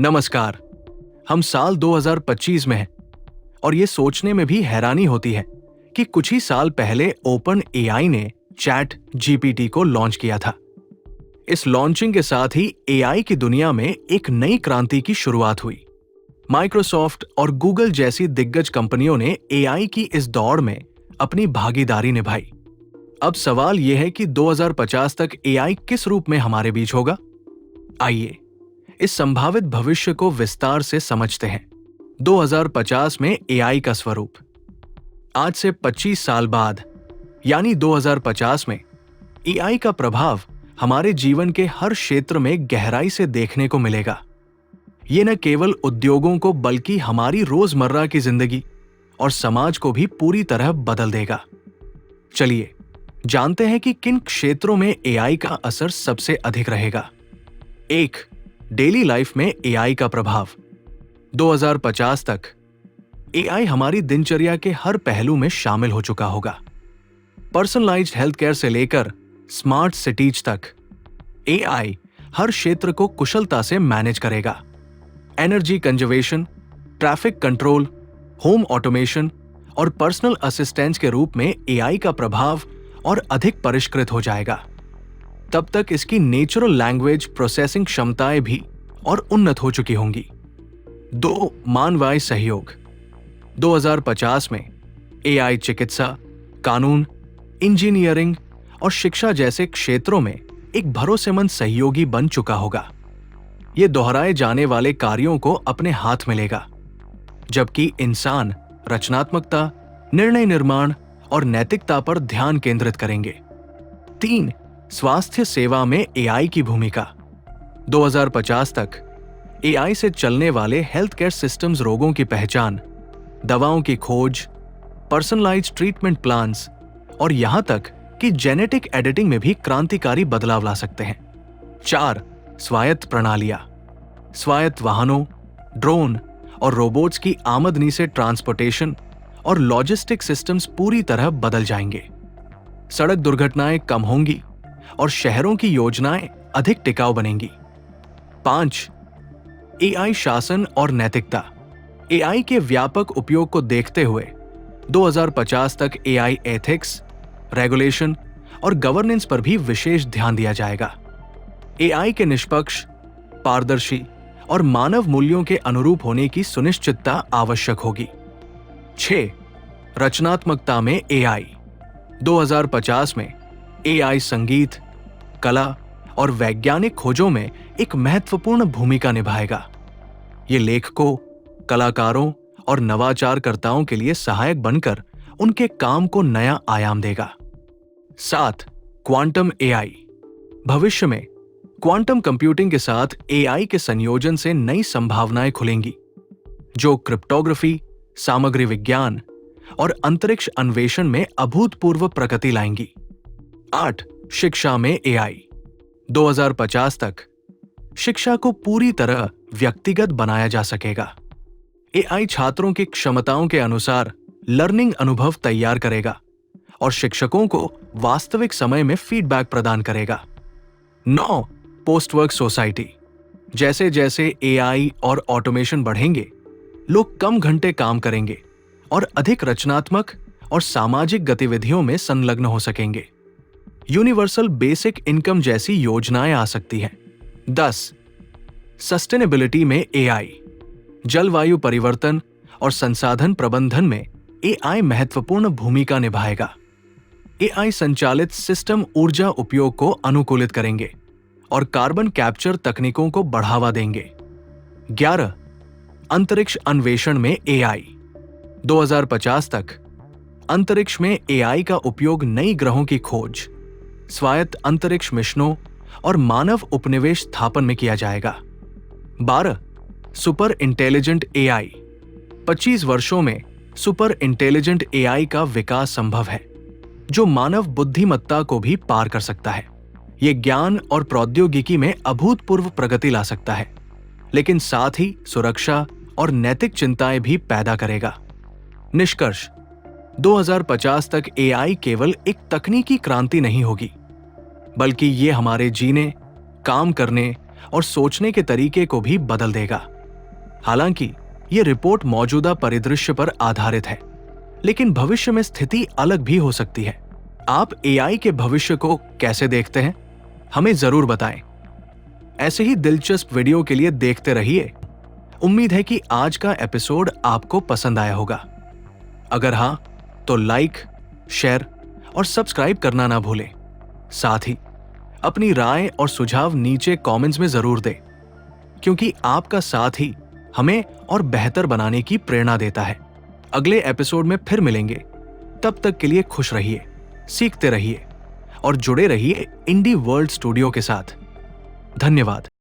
नमस्कार। हम साल 2025 में हैं और ये सोचने में भी हैरानी होती है कि कुछ ही साल पहले ओपन एआई ने चैट जीपीटी को लॉन्च किया था। इस लॉन्चिंग के साथ ही एआई की दुनिया में एक नई क्रांति की शुरुआत हुई। माइक्रोसॉफ्ट और गूगल जैसी दिग्गज कंपनियों ने एआई की इस दौड़ में अपनी भागीदारी निभाई। अब सवाल यह है कि 2050 तक एआई किस रूप में हमारे बीच होगा? आइए इस संभावित भविष्य को विस्तार से समझते हैं। 2050 में एआई का स्वरूप। आज से 25 साल बाद यानी 2050 में एआई का प्रभाव हमारे जीवन के हर क्षेत्र में गहराई से देखने को मिलेगा। ये न केवल उद्योगों को बल्कि हमारी रोजमर्रा की जिंदगी और समाज को भी पूरी तरह बदल देगा। चलिए जानते हैं कि किन क्षेत्रों में एआई का असर सबसे अधिक रहेगा। 1. डेली लाइफ में एआई का प्रभाव। 2050 तक एआई हमारी दिनचर्या के हर पहलू में शामिल हो चुका होगा। पर्सनलाइज्ड हेल्थ केयर से लेकर स्मार्ट सिटीज तक एआई हर क्षेत्र को कुशलता से मैनेज करेगा। Energy conservation, traffic control, home automation और पर्सनल असिस्टेंस के रूप में एआई का प्रभाव और अधिक परिष्कृत हो जाएगा। तब तक इसकी नेचुरल लैंग्वेज प्रोसेसिंग क्षमताएं भी और उन्नत हो चुकी होंगी। 2. मानवीय सहयोग। 2050 में एआई चिकित्सा, कानून, इंजीनियरिंग और शिक्षा जैसे क्षेत्रों में एक भरोसेमंद सहयोगी बन चुका होगा। ये दोहराए जाने वाले कार्यों को अपने हाथ में लेगा, जबकि इंसान रचनात्मकता, निर्णय निर्माण और नैतिकता पर ध्यान केंद्रित करेंगे। 3. स्वास्थ्य सेवा में एआई की भूमिका। 2050 तक एआई से चलने वाले हेल्थ केयर सिस्टम्स रोगों की पहचान, दवाओं की खोज, पर्सनलाइज्ड ट्रीटमेंट प्लान्स और यहां तक कि जेनेटिक एडिटिंग में भी क्रांतिकारी बदलाव ला सकते हैं। 4. स्वायत्त प्रणालियां। स्वायत्त वाहनों, ड्रोन और रोबोट्स की आमदनी से ट्रांसपोर्टेशन और लॉजिस्टिक सिस्टम्स पूरी तरह बदल जाएंगे। सड़क दुर्घटनाएं कम होंगी और शहरों की योजनाएं अधिक टिकाऊ बनेंगी। 5. एआई शासन और नैतिकता। एआई के व्यापक उपयोग को देखते हुए 2050 तक एआई एथिक्स, रेगुलेशन और गवर्नेंस पर भी विशेष ध्यान दिया जाएगा। एआई के निष्पक्ष, पारदर्शी और मानव मूल्यों के अनुरूप होने की सुनिश्चितता आवश्यक होगी। 6. रचनात्मकता में एआई। 2050 में एआई संगीत, कला और वैज्ञानिक खोजों में एक महत्वपूर्ण भूमिका निभाएगा। ये लेखकों, कलाकारों और नवाचारकर्ताओं के लिए सहायक बनकर उनके काम को नया आयाम देगा। 7. Quantum AI. भविष्य में क्वांटम कंप्यूटिंग के साथ एआई के संयोजन से नई संभावनाएं खुलेंगी, जो क्रिप्टोग्राफी, सामग्री विज्ञान और अंतरिक्ष अन्वेषण में अभूतपूर्व प्रगति लाएंगी। 8. शिक्षा में एआई। 2050 तक शिक्षा को पूरी तरह व्यक्तिगत बनाया जा सकेगा। एआई छात्रों की क्षमताओं के अनुसार लर्निंग अनुभव तैयार करेगा और शिक्षकों को वास्तविक समय में फीडबैक प्रदान करेगा। 9. Post work society. जैसे जैसे एआई और ऑटोमेशन बढ़ेंगे, लोग कम घंटे काम करेंगे और अधिक रचनात्मक और सामाजिक गतिविधियों में संलग्न हो सकेंगे। यूनिवर्सल बेसिक इनकम जैसी योजनाएं आ सकती हैं। 10. सस्टेनेबिलिटी में एआई। जलवायु परिवर्तन और संसाधन प्रबंधन में एआई महत्वपूर्ण भूमिका निभाएगा। एआई संचालित सिस्टम ऊर्जा उपयोग को अनुकूलित करेंगे और कार्बन कैप्चर तकनीकों को बढ़ावा देंगे। 11. अंतरिक्ष अन्वेषण में एआई। 2050 तक अंतरिक्ष में एआई का उपयोग नई ग्रहों की खोज, स्वायत्त अंतरिक्ष मिशनों और मानव उपनिवेश स्थापन में किया जाएगा। 12. Super intelligent AI. 25 वर्षों में सुपर इंटेलिजेंट एआई का विकास संभव है, जो मानव बुद्धिमत्ता को भी पार कर सकता है। यह ज्ञान और प्रौद्योगिकी में अभूतपूर्व प्रगति ला सकता है, लेकिन साथ ही सुरक्षा और नैतिक चिंताएं भी पैदा करेगा। निष्कर्ष: 2050 तक एआई केवल एक तकनीकी क्रांति नहीं होगी, बल्कि ये हमारे जीने, काम करने और सोचने के तरीके को भी बदल देगा। हालांकि ये रिपोर्ट मौजूदा परिदृश्य पर आधारित है, लेकिन भविष्य में स्थिति अलग भी हो सकती है। आप एआई के भविष्य को कैसे देखते हैं? हमें जरूर बताएं। ऐसे ही दिलचस्प वीडियो के लिए देखते रहिए। उम्मीद है कि आज का एपिसोड आपको पसंद आया होगा। अगर हाँ, तो लाइक, शेयर और सब्सक्राइब करना ना भूलें। साथ ही अपनी राय और सुझाव नीचे कमेंट्स में जरूर दें, क्योंकि आपका साथ ही हमें और बेहतर बनाने की प्रेरणा देता है। अगले एपिसोड में फिर मिलेंगे। तब तक के लिए खुश रहिए, सीखते रहिए और जुड़े रहिए इंडी वर्ल्ड स्टूडियो के साथ। धन्यवाद।